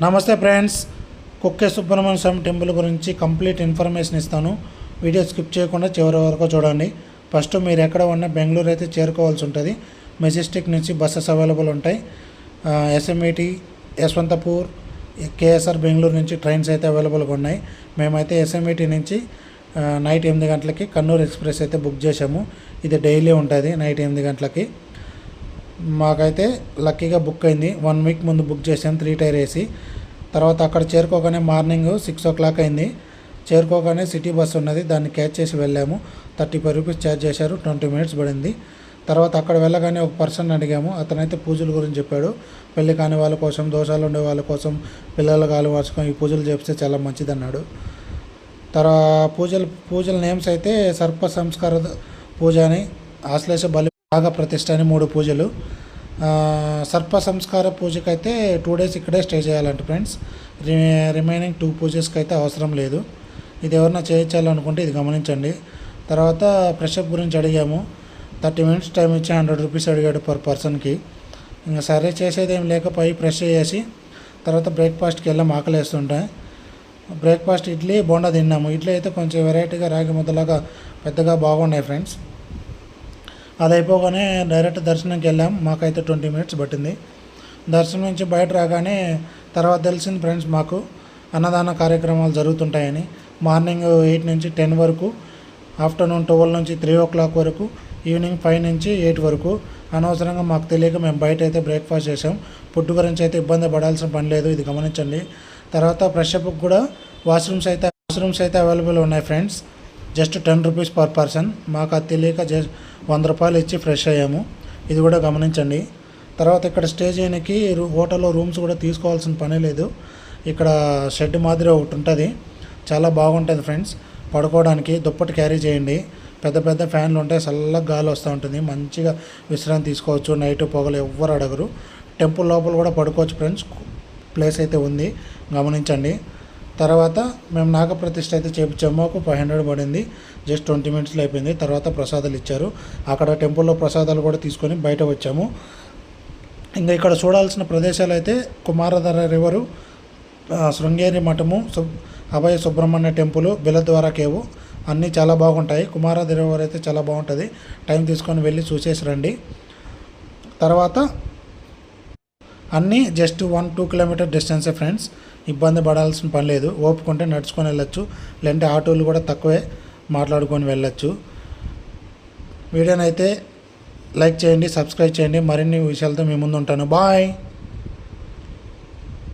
నమస్తే ఫ్రెండ్స్, కుక్కే సుబ్రహ్మణ్య స్వామి టెంపుల్ గురించి complete information ఇస్తాను. వీడియో స్కిప్ చేయకుండా చివరి వరకు చూడండి. ఫస్ట్ మీరు ఎక్కడ ఉన్నా బెంగళూరు అయితే చేరుకోవాల్సి ఉంటుంది. మెజెస్టిక్ నుంచి బస్సెస్ అవైలబుల్ ఉంటాయి. ఎస్ఎంఈటి, యశ్వంతపూర్, కేఎస్ఆర్ బెంగళూరు నుంచి ట్రైన్స్ అయితే అవైలబుల్గా ఉన్నాయి. మేమైతే ఎస్ఎంఈటి నుంచి నైట్ 8 గంటలకి కన్నూరు ఎక్స్ప్రెస్ అయితే బుక్ చేసాము. ఇది డైలీ ఉంటుంది నైట్ 8 గంటలకి. మాకైతే లక్కీగా బుక్ అయింది. 1 వీక్ ముందు బుక్ చేసాం 3 టైర్ ఏసీ. తర్వాత అక్కడ చేరుకోగానే మార్నింగ్ 6 o'clock అయింది. చేరుకోగానే సిటీ బస్సు ఉన్నది, దాన్ని క్యాచ్ చేసి వెళ్ళాము. 35 రూపీస్ ఛార్జ్ చేశారు. 20 minutes పడింది. తర్వాత అక్కడ వెళ్ళగానే ఒక పర్సన్ అడిగాము. అతనైతే పూజల గురించి చెప్పాడు. పెళ్లి కాని వాళ్ళ కోసం, దోషాలు ఉండే వాళ్ళ కోసం, పిల్లల కాలు వార్చుకొని ఈ పూజలు చేస్తే చాలా మంచిది అన్నాడు. పూజల నేమ్స్ అయితే సర్ప సంస్కార పూజ అని, ఆశ్లేష బలి, బాగా ప్రతిష్ట అని 3 పూజలు. సర్ప సంస్కార పూజకైతే 2 days ఇక్కడే స్టే చేయాలంట ఫ్రెండ్స్. రిమైనింగ్ 2 పూజెస్కి అయితే అవసరం లేదు. ఇది ఎవరన్నా చేయించాలనుకుంటే ఇది గమనించండి. తర్వాత ఫ్రెషప్ గురించి అడిగాము. 30 minutes టైం ఇచ్చి 100 రూపీస్ అడిగాడు పర్ పర్సన్కి. ఇంకా సరే చేసేది ఏం లేకపోయి ఫ్రెష్ చేసి తర్వాత బ్రేక్ఫాస్ట్కి వెళ్ళాము. ఆకలి వేస్తుంటాయి. బ్రేక్ఫాస్ట్ ఇడ్లీ బోండా తిన్నాము. ఇడ్లీ అయితే కొంచెం వెరైటీగా రాగి ముద్దలాగా పెద్దగా బాగున్నాయి ఫ్రెండ్స్. అది అయిపోగానే డైరెక్ట్ దర్శనంకి వెళ్ళాం. మాకైతే 20 minutes పట్టింది. దర్శనం నుంచి బయట రాగానే తర్వాత తెలిసింది ఫ్రెండ్స్, మాకు అన్నదాన కార్యక్రమాలు జరుగుతుంటాయని. మార్నింగ్ 8 నుంచి 10 వరకు, ఆఫ్టర్నూన్ 12 నుంచి 3 o'clock వరకు, ఈవినింగ్ 5 నుంచి 8 వరకు. అనవసరంగా మాకు తెలియక మేము బయట అయితే బ్రేక్ఫాస్ట్ చేసాం. ఫుడ్ గురించి అయితే ఇబ్బంది పడాల్సిన పని లేదు, ఇది గమనించండి. తర్వాత ఫ్రెషప్కి కూడా వాష్రూమ్స్ అయితే అవైలబుల్ ఉన్నాయి friends. Just 10 rupees per person. మాకు అది తెలియక జస్ట్ 100 రూపాయలు ఇచ్చి ఫ్రెష్ అయ్యాము. ఇది కూడా గమనించండి. తర్వాత ఇక్కడ స్టే చేయడానికి హోటల్లో రూమ్స్ కూడా తీసుకోవాల్సిన పని లేదు. ఇక్కడ షెడ్ మాదిరి ఒకటి ఉంటుంది, చాలా బాగుంటుంది ఫ్రెండ్స్. పడుకోవడానికి దుప్పటి క్యారీ చేయండి. పెద్ద పెద్ద ఫ్యాన్లు ఉంటాయి, చల్లగా గాలి వస్తూ ఉంటుంది. మంచిగా విశ్రాంతి తీసుకోవచ్చు. నైట్ పొగలు ఎవ్వరు అడగరు. టెంపుల్ లోపల కూడా పడుకోవచ్చు ఫ్రెండ్స్. ప్లేస్ అయితే ఉంది, గమనించండి. తర్వాత మేము నాగప్రతిష్ఠ అయితే చేయించాము. మాకు 500 పడింది. జస్ట్ 20 minutesలో అయిపోయింది. తర్వాత ప్రసాదాలు ఇచ్చారు. అక్కడ టెంపుల్లో ప్రసాదాలు కూడా తీసుకొని బయట వచ్చాము. ఇంకా ఇక్కడ చూడాల్సిన ప్రదేశాలు అయితే కుమారధార రివరు, శృంగేరి మఠము, అభయ సుబ్రహ్మణ్య టెంపుల్, బిలద్వారా కేవు అన్నీ చాలా బాగుంటాయి. కుమారధార రివర్ అయితే చాలా బాగుంటుంది. టైం తీసుకొని వెళ్ళి చూసేసి రండి. తర్వాత అన్నీ జస్ట్ 1-2 kilometer డిస్టెన్సే ఫ్రెండ్స్. ఇబ్బంది పడాల్సిన పని లేదు. ఓపుకుంటే నడుచుకొని వెళ్ళొచ్చు, లేదంటే ఆటోలు కూడా తక్కువే, మాట్లాడుకొని వెళ్ళొచ్చు. వీడియోనైతే లైక్ చేయండి, సబ్స్క్రైబ్ చేయండి. మరిన్ని విషయాలతో మీ ముందు ఉంటాను. బాయ్.